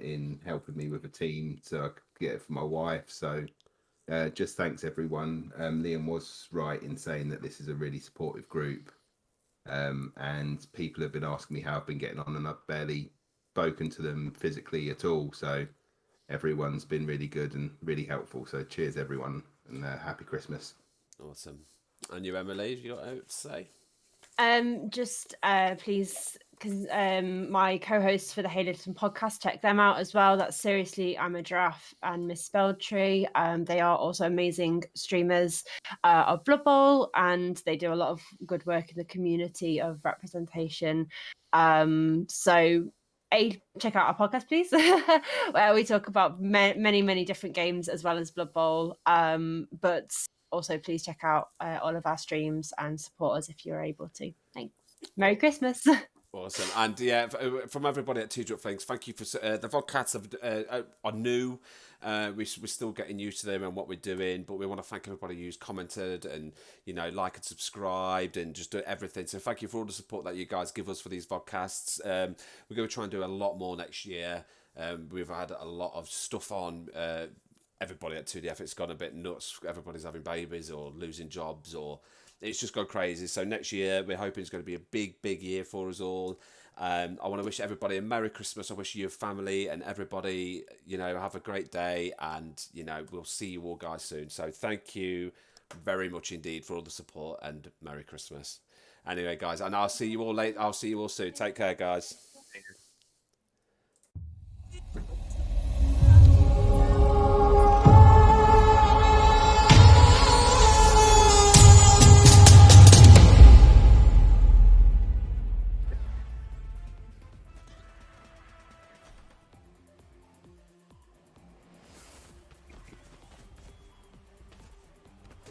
S3: in helping me with a team so I could get it for my wife. So just thanks everyone. Liam was right in saying that this is a really supportive group. And people have been asking me how I've been getting on, and I've barely spoken to them physically at all. So everyone's been really good and really helpful. So cheers, everyone, and happy Christmas.
S1: Awesome. And you, Emily, you got out to say?
S4: Just please, because my co-hosts for the Hey Listen podcast, check them out as well. That's Seriously, I'm a Giraffe and Miss Speltree. They are also amazing streamers of Blood Bowl, and they do a lot of good work in the community of representation. So check out our podcast, please, where we talk about many different games as well as Blood Bowl. But also, please check out all of our streams and support us if you're able to. Thanks. Merry Christmas.
S1: Awesome. And yeah, from everybody at Drunk FLings, thank you for the podcasts are new. We're still getting used to them and what we're doing, but we want to thank everybody who's commented and, like and subscribed and just do everything. So thank you for all the support that you guys give us for these podcasts. We're going to try and do a lot more next year. We've had a lot of stuff on. Everybody at 2DF, it's gone a bit nuts. Everybody's having babies or losing jobs, or it's just gone crazy. So next year, we're hoping it's going to be a big year for us all. I want to wish everybody a Merry Christmas. I wish you, family, and everybody, have a great day. And, we'll see you all guys soon. So thank you very much indeed for all the support, and Merry Christmas. Anyway, guys, and I'll see you all soon. Take care, guys.